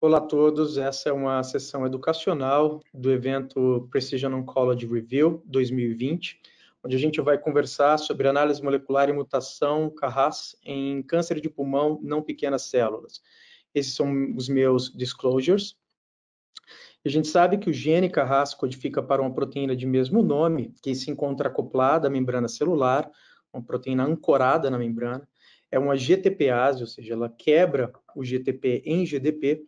Olá a todos, essa é uma sessão educacional do evento Precision Oncology Review 2020, onde a gente vai conversar sobre análise molecular e mutação CARRAS em câncer de pulmão não pequenas células. Esses são os meus disclosures. A gente sabe que o gene CARRAS codifica para uma proteína de mesmo nome, que se encontra acoplada à membrana celular, uma proteína ancorada na membrana. É uma GTPase, ou seja, ela quebra o GTP em GDP,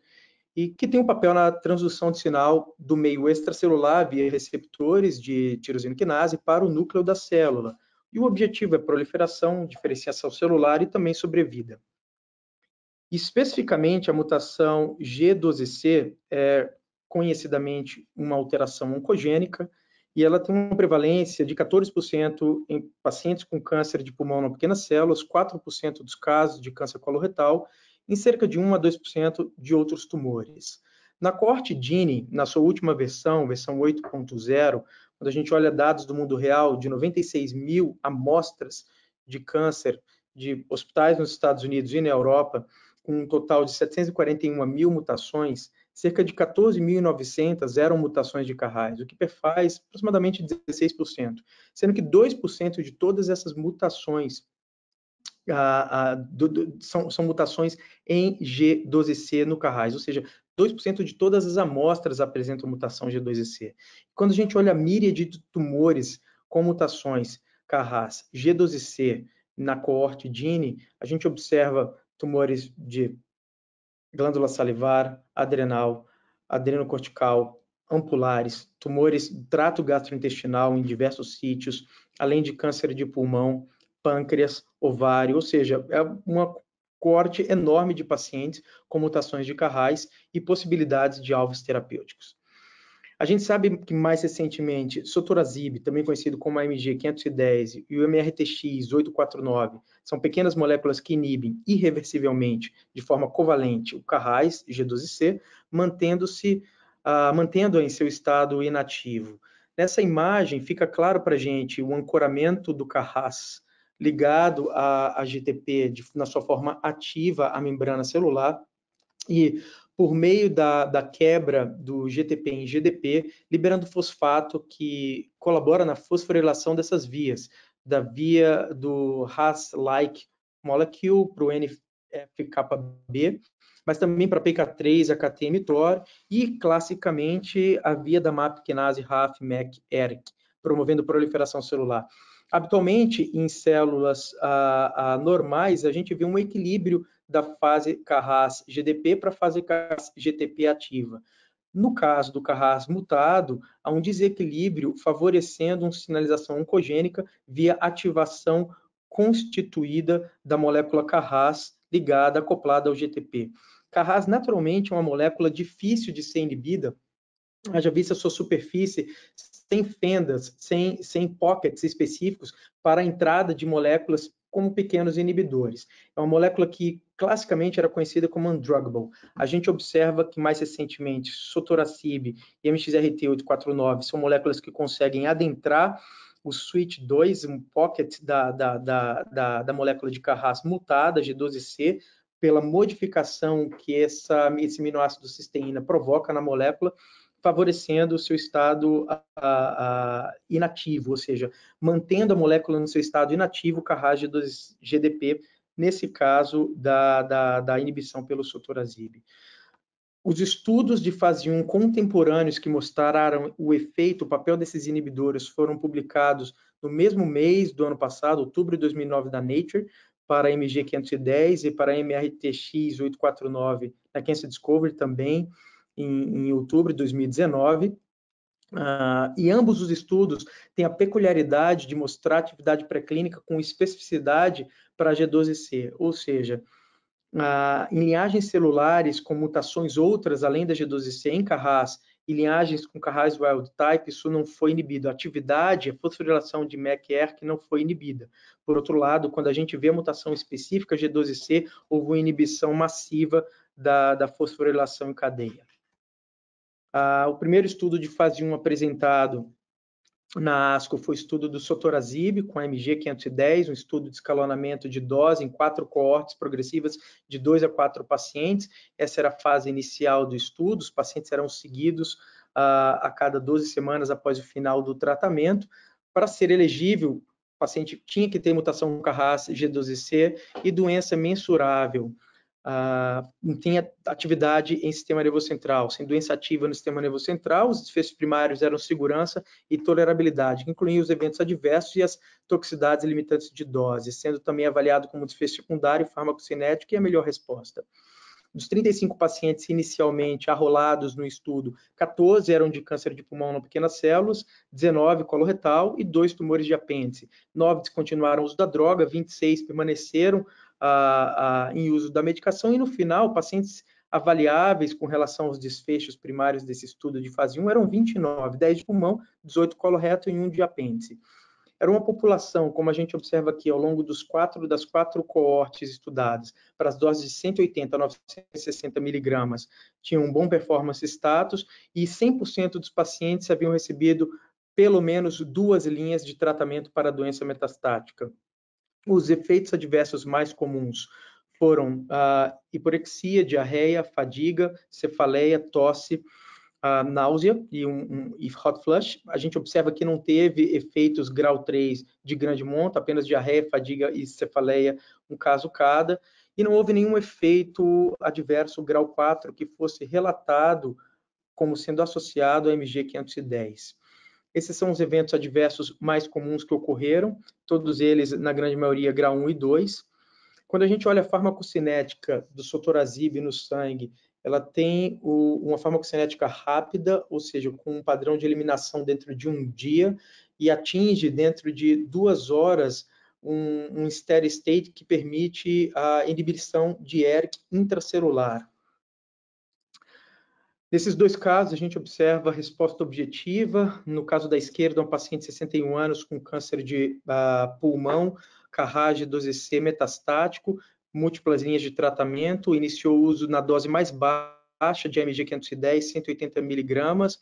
e que tem um papel na transdução de sinal do meio extracelular via receptores de tirosina quinase para o núcleo da célula. E o objetivo é proliferação, diferenciação celular e também sobrevida. Especificamente, a mutação G12C é conhecidamente uma alteração oncogênica e ela tem uma prevalência de 14% em pacientes com câncer de pulmão não pequenas células, 4% dos casos de câncer coloretal, em cerca de 1 a 2% de outros tumores. Na coorte Gini, na sua última versão 8.0, quando a gente olha dados do mundo real de 96 mil amostras de câncer de hospitais nos Estados Unidos e na Europa, com um total de 741 mil mutações, cerca de 14.900 eram mutações de CARRAS, o que perfaz aproximadamente 16%, sendo que 2% de todas essas mutações são mutações em G12C no CARRAS, ou seja, 2% de todas as amostras apresentam mutação G12C. Quando a gente olha a míriade de tumores com mutações CARRAS G12C na coorte Gini, a gente observa tumores de glândula salivar, adrenal, adrenocortical, ampulares, tumores do trato gastrointestinal em diversos sítios, além de câncer de pulmão, pâncreas, ovário, ou seja, é uma coorte enorme de pacientes com mutações de CARRAS e possibilidades de alvos terapêuticos. A gente sabe que mais recentemente, sotorasib, também conhecido como AMG 510 e o MRTX 849, são pequenas moléculas que inibem irreversivelmente, de forma covalente, o CARRAS G12C, mantendo-a em seu estado inativo. Nessa imagem fica claro para a gente o ancoramento do CARRAS ligado a GTP na sua forma ativa à membrana celular e por meio da quebra do GTP em GDP, liberando fosfato que colabora na fosforilação dessas vias, da via do RAS-like molecule para o NF-κB, mas também para PK3, AKT-mTOR e, classicamente, a via da MAP kinase RAF-MEK-ERK, promovendo proliferação celular. Habitualmente, em células normais, a gente vê um equilíbrio da fase CARRAS GDP para a fase CARRAS GTP ativa. No caso do CARRAS mutado, há um desequilíbrio favorecendo uma sinalização oncogênica via ativação constituída da molécula CARRAS ligada, acoplada ao GTP. CARRAS, naturalmente, é uma molécula difícil de ser inibida, haja vista a sua superfície sem fendas, sem pockets específicos para a entrada de moléculas como pequenos inibidores. É uma molécula que classicamente era conhecida como undruggable. A gente observa que mais recentemente sotorasib e MXRT849 são moléculas que conseguem adentrar o switch 2, um pocket da molécula de CARRAS mutada, G12C, pela modificação que esse aminoácido cisteína provoca na molécula, favorecendo o seu estado inativo, ou seja, mantendo a molécula no seu estado inativo, CARRAS G12GDP, nesse caso da inibição pelo sotorasib. Os estudos de fase 1 contemporâneos que mostraram o efeito, o papel desses inibidores, foram publicados no mesmo mês do ano passado, outubro de 2009, da Nature, para a MG 510 e para a MRTX 849 na Cancer Discovery também, em outubro de 2019, e ambos os estudos têm a peculiaridade de mostrar atividade pré-clínica com especificidade para a G12C, ou seja, em linhagens celulares com mutações outras além da G12C em CARRAS e linhagens com CARRAS wild type, isso não foi inibido. A atividade, a fosforilação de MEK-ERK não foi inibida. Por outro lado, quando a gente vê a mutação específica G12C, houve uma inibição massiva da fosforilação em cadeia. O primeiro estudo de fase 1 apresentado na ASCO foi o estudo do sotorazib com a MG510, um estudo de escalonamento de dose em 4 coortes progressivas de 2 a 4 pacientes. Essa era a fase inicial do estudo, os pacientes eram seguidos a cada 12 semanas após o final do tratamento. Para ser elegível, o paciente tinha que ter mutação KRAS G12C e doença mensurável. Tem atividade em sistema nervoso central, sem doença ativa no sistema nervoso central, os desfechos primários eram segurança e tolerabilidade, que incluíam os eventos adversos e as toxicidades limitantes de dose, sendo também avaliado como desfecho secundário, farmacocinético e a melhor resposta. Dos 35 pacientes inicialmente arrolados no estudo, 14 eram de câncer de pulmão não pequenas células, 19 coloretal e 2 tumores de apêndice. 9 descontinuaram o uso da droga, 26 permaneceram em uso da medicação e, no final, pacientes avaliáveis com relação aos desfechos primários desse estudo de fase 1 eram 29, 10 de pulmão, 18 coloreto e 1 de apêndice. Era uma população, como a gente observa aqui, ao longo das quatro coortes estudadas, para as doses de 180 a 960 miligramas, tinham um bom performance status e 100% dos pacientes haviam recebido pelo menos 2 linhas de tratamento para a doença metastática. Os efeitos adversos mais comuns foram hiporexia, diarreia, fadiga, cefaleia, tosse, náusea e hot flush. A gente observa que não teve efeitos grau 3 de grande monta, apenas diarreia, fadiga e cefaleia, um caso cada, e não houve nenhum efeito adverso grau 4 que fosse relatado como sendo associado a MG510. Esses são os eventos adversos mais comuns que ocorreram, todos eles, na grande maioria, grau 1 e 2. Quando a gente olha a farmacocinética do sotorazib no sangue, ela tem uma farmacocinética rápida, ou seja, com um padrão de eliminação dentro de um dia, e atinge dentro de 2 horas um steady state que permite a inibição de ERK intracelular. Nesses 2 casos, a gente observa a resposta objetiva. No caso da esquerda, um paciente de 61 anos com câncer de pulmão, KRAS G12C metastático, múltiplas linhas de tratamento, iniciou o uso na dose mais baixa de MG510, 180 miligramas,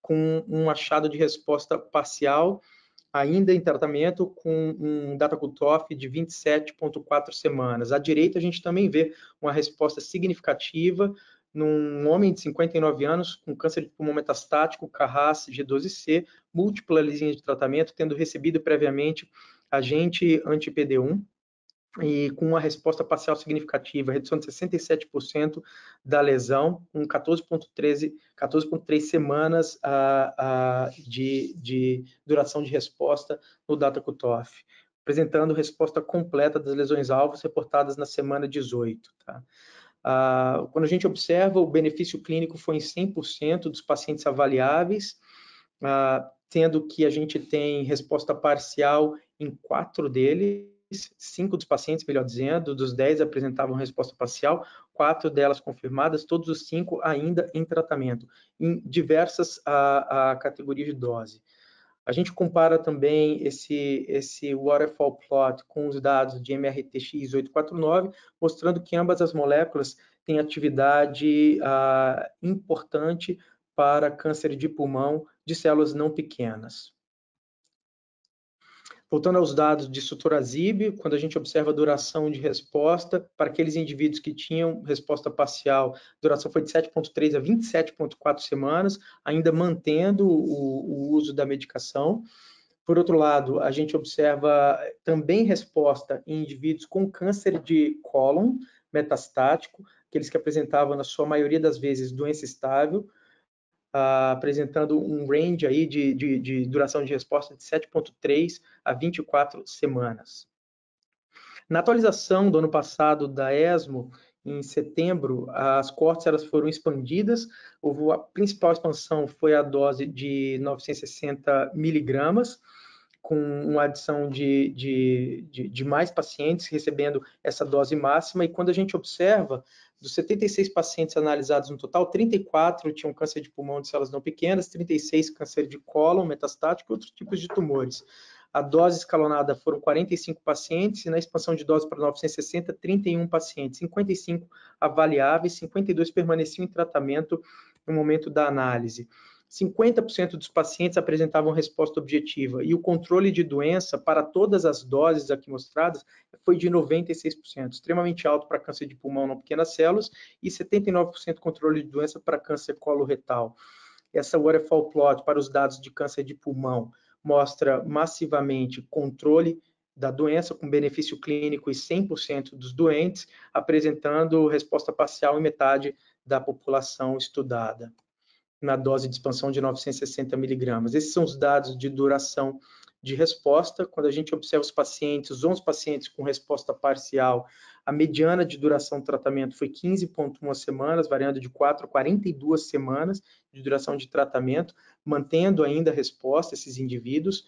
com um achado de resposta parcial, ainda em tratamento, com um data cutoff de 27,4 semanas. À direita, a gente também vê uma resposta significativa num homem de 59 anos com câncer de pulmão metastático, KRAS G12C, múltiplas linhas de tratamento, tendo recebido previamente agente anti-PD1, e com uma resposta parcial significativa, redução de 67% da lesão, com 14,3 semanas de duração de resposta no data cutoff, apresentando resposta completa das lesões-alvos reportadas na semana 18. Tá? Quando a gente observa, o benefício clínico foi em 100% dos pacientes avaliáveis, tendo que a gente tem resposta parcial em 4 deles, 5 dos pacientes, melhor dizendo, dos 10 apresentavam resposta parcial, 4 delas confirmadas, todos os 5 ainda em tratamento, em diversas categorias de dose. A gente compara também esse waterfall plot com os dados de MRTX 849, mostrando que ambas as moléculas têm atividade importante para câncer de pulmão de células não pequenas. Voltando aos dados de sotorazib, quando a gente observa a duração de resposta, para aqueles indivíduos que tinham resposta parcial, a duração foi de 7,3 a 27,4 semanas, ainda mantendo o uso da medicação. Por outro lado, a gente observa também resposta em indivíduos com câncer de cólon metastático, aqueles que apresentavam, na sua maioria das vezes, doença estável, apresentando um range aí de duração de resposta de 7,3 a 24 semanas. Na atualização do ano passado da ESMO, em setembro, as coortes elas foram expandidas. A principal expansão foi a dose de 960 miligramas, com uma adição de mais pacientes recebendo essa dose máxima. E quando a gente observa, dos 76 pacientes analisados no total, 34 tinham câncer de pulmão de células não pequenas, 36 câncer de cólon metastático e outros tipos de tumores. A dose escalonada foram 45 pacientes e na expansão de dose para 960, 31 pacientes, 55 avaliáveis, 52 permaneciam em tratamento no momento da análise. 50% dos pacientes apresentavam resposta objetiva e o controle de doença para todas as doses aqui mostradas foi de 96%, extremamente alto para câncer de pulmão não pequenas células e 79% controle de doença para câncer coloretal. Essa waterfall plot para os dados de câncer de pulmão mostra massivamente controle da doença com benefício clínico em 100% dos doentes, apresentando resposta parcial em metade da população estudada na dose de expansão de 960 miligramas. Esses são os dados de duração de resposta. Quando a gente observa os pacientes, os 11 pacientes com resposta parcial, a mediana de duração do tratamento foi 15,1 semanas, variando de 4 a 42 semanas de duração de tratamento, mantendo ainda a resposta esses indivíduos.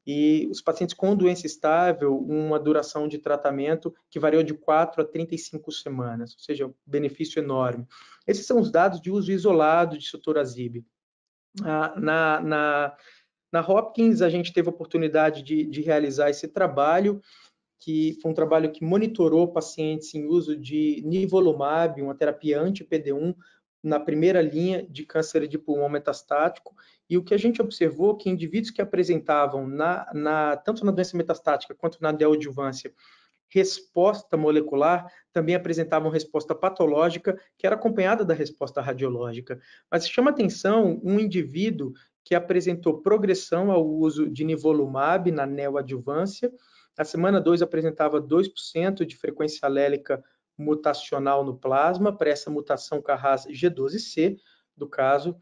E os pacientes com doença estável, uma duração de tratamento que variou de 4 a 35 semanas, ou seja, benefício enorme. Esses são os dados de uso isolado de sotorazib. Na Hopkins, a gente teve a oportunidade de realizar esse trabalho, que foi um trabalho que monitorou pacientes em uso de nivolumab, uma terapia anti-PD1, na primeira linha de câncer de pulmão metastático, e o que a gente observou que indivíduos que apresentavam, tanto na doença metastática quanto na neoadjuvância, resposta molecular, também apresentavam resposta patológica, que era acompanhada da resposta radiológica. Mas chama atenção um indivíduo que apresentou progressão ao uso de nivolumab na neoadjuvância. Na semana 2 apresentava 2% de frequência alélica mutacional no plasma, para essa mutação Carras G12C, do caso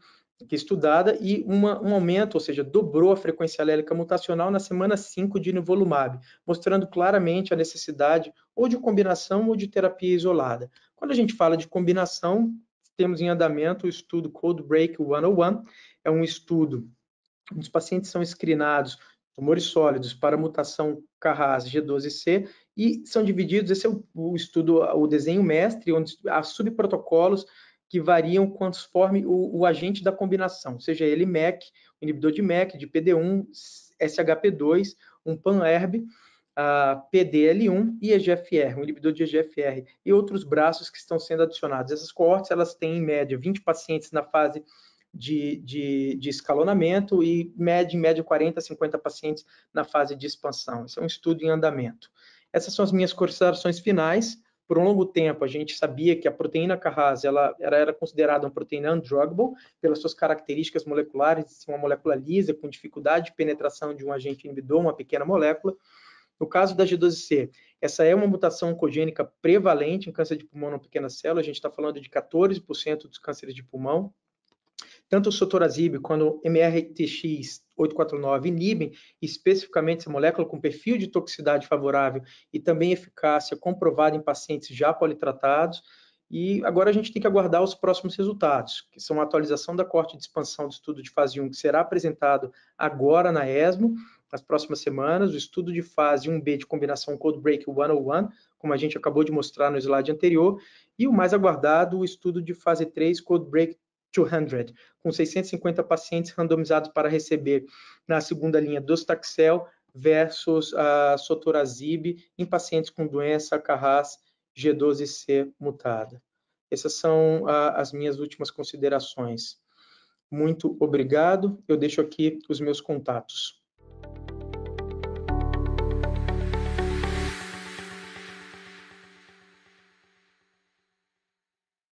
que estudada, e um aumento, ou seja, dobrou a frequência alélica mutacional na semana 5 de nivolumab, mostrando claramente a necessidade ou de combinação ou de terapia isolada. Quando a gente fala de combinação, temos em andamento o estudo CodeBreak 101, é um estudo onde os pacientes são screenados tumores sólidos para mutação Carras G12C e são divididos, esse é o estudo, o desenho mestre, onde há subprotocolos que variam conforme o agente da combinação, seja ele MEK, inibidor de MEK, de PD1, SHP2, um PAN-ERB, PDL1 e EGFR, um inibidor de EGFR, e outros braços que estão sendo adicionados. Essas coortes, elas têm, em média, 20 pacientes na fase de escalonamento e, em média, 40 a 50 pacientes na fase de expansão. Esse é um estudo em andamento. Essas são as minhas considerações finais. Por um longo tempo, a gente sabia que a proteína Carras ela era considerada uma proteína undruggable pelas suas características moleculares, uma molécula lisa, com dificuldade de penetração de um agente inibidor, uma pequena molécula. No caso da G12C, essa é uma mutação oncogênica prevalente em câncer de pulmão não pequena célula, a gente está falando de 14% dos cânceres de pulmão. Tanto o sotorazib quanto o MRTX849 inibem especificamente essa molécula com perfil de toxicidade favorável e também eficácia comprovada em pacientes já politratados. E agora a gente tem que aguardar os próximos resultados, que são a atualização da coorte de expansão do estudo de fase 1, que será apresentado agora na ESMO, nas próximas semanas, o estudo de fase 1B de combinação CodeBreak 101, como a gente acabou de mostrar no slide anterior, e o mais aguardado, o estudo de fase 3 CodeBreak 200, com 650 pacientes randomizados para receber na segunda linha docetaxel versus a sotorazib em pacientes com doença Carras G12C mutada. Essas são as minhas últimas considerações. Muito obrigado. Eu deixo aqui os meus contatos.